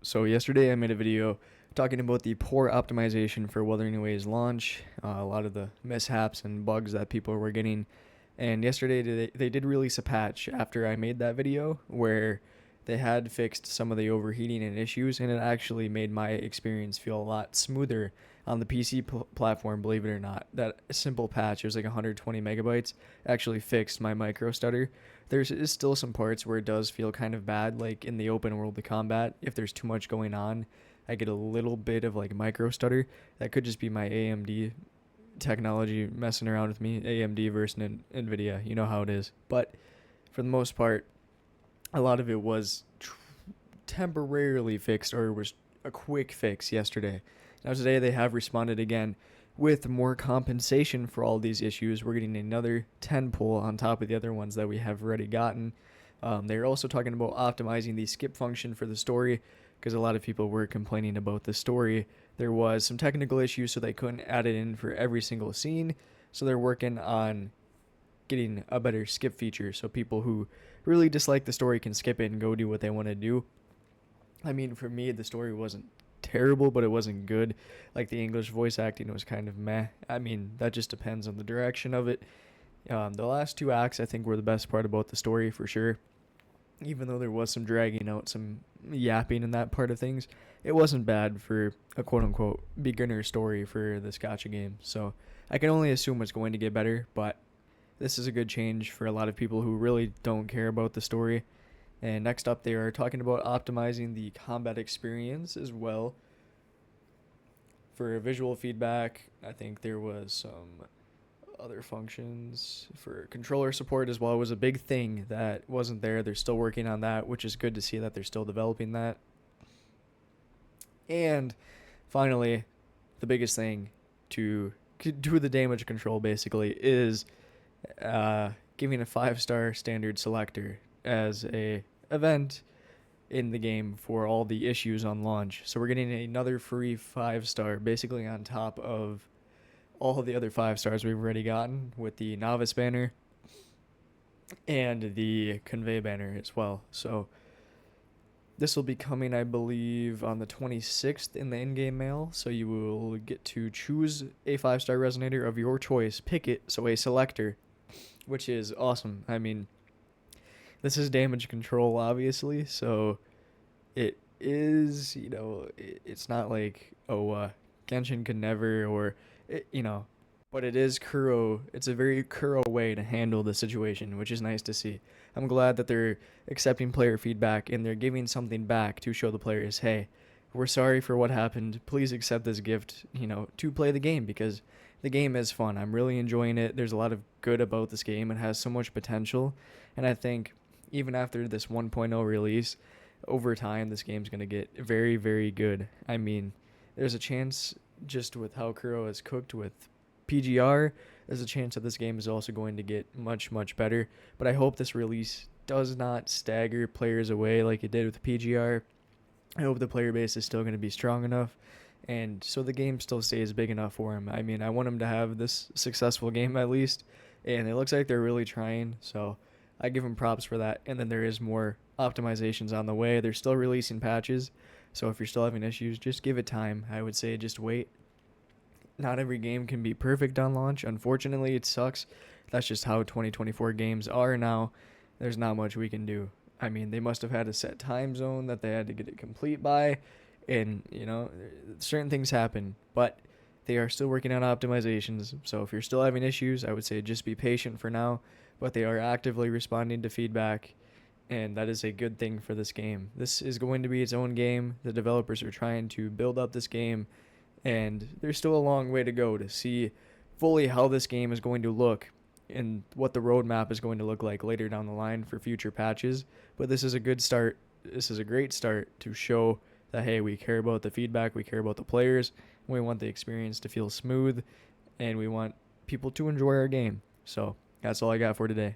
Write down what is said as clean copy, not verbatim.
So yesterday I made a video talking about the poor optimization for Wuthering Away's launch, a lot of the mishaps and bugs that people were getting. And yesterday they did release a patch after I made that video where they had fixed some of the overheating and issues, and it actually made my experience feel a lot smoother on the PC platform, believe it or not. That simple patch, it was like 120 megabytes, actually fixed my micro stutter. There's still some parts where it does feel kind of bad, like in the open world of combat. If there's too much going on, I get a little bit of like micro stutter. That could just be my AMD technology messing around with me. AMD versus NVIDIA, you know how it is. But for the most part, a lot of it was temporarily fixed, or was a quick fix yesterday. Now today they have responded again with more compensation for all these issues. We're getting another 10 pull on top of the other ones that we have already gotten. They're also talking about optimizing the skip function for the story, because a lot of people were complaining about the story. There was some technical issues, so they couldn't add it in for every single scene. So they're working on getting a better skip feature, so people who really dislike the story can skip it and go do what they want to do. I mean, for me, the story wasn't terrible, but it wasn't good. Like, the English voice acting was kind of meh. I mean, that just depends on the direction of it. The last two acts, I think, were the best part about the story, for sure. Even though there was some dragging out, some yapping in that part of things, it wasn't bad for a quote-unquote beginner story for this gacha game. So I can only assume it's going to get better, but this is a good change for a lot of people who really don't care about the story. And next up, they are talking about optimizing the combat experience as well. For visual feedback, I think there was some other functions for controller support as well. It was a big thing that wasn't there. They're still working on that, which is good to see that they're still developing that. And finally, the biggest thing to do the damage control basically is giving a 5-star standard selector as a event in the game for all the issues on launch. So we're getting another free 5-star basically on top of all the other 5-stars we've already gotten with the novice banner and the convey banner as well. So this will be coming, I believe, on the 26th in the in-game mail. So you will get to choose a 5-star resonator of your choice, pick it, so a selector, which is awesome. I mean, this is damage control, obviously, so it is, it's not like, Genshin could never, or, but it is Kuro. It's a very Kuro way to handle the situation, which is nice to see. I'm glad that they're accepting player feedback and they're giving something back to show the players, hey, we're sorry for what happened. Please accept this gift, to play the game, because the game is fun. I'm really enjoying it. There's a lot of good about this game. It has so much potential, and I think even after this 1.0 release, over time, this game's going to get very, very good. I mean, there's a chance, just with how Kuro is cooked with PGR, there's a chance that this game is also going to get much, much better. But I hope this release does not stagger players away like it did with PGR. I hope the player base is still going to be strong enough, and so the game still stays big enough for him. I mean, I want him to have this successful game at least, and it looks like they're really trying, so I give them props for that. And then there is more optimizations on the way. They're still releasing patches, so if you're still having issues, just give it time. I would say just wait. Not every game can be perfect on launch. Unfortunately, it sucks. That's just how 2024 games are now. There's not much we can do. I mean, they must have had a set time zone that they had to get it complete by, and, certain things happen, but they are still working on optimizations. So if you're still having issues, I would say just be patient for now, but they are actively responding to feedback, and that is a good thing for this game. This is going to be its own game. The developers are trying to build up this game, and there's still a long way to go to see fully how this game is going to look and what the roadmap is going to look like later down the line for future patches. But this is a good start. This is a great start to show that, hey, we care about the feedback, we care about the players, we want the experience to feel smooth, and we want people to enjoy our game. So that's all I got for today.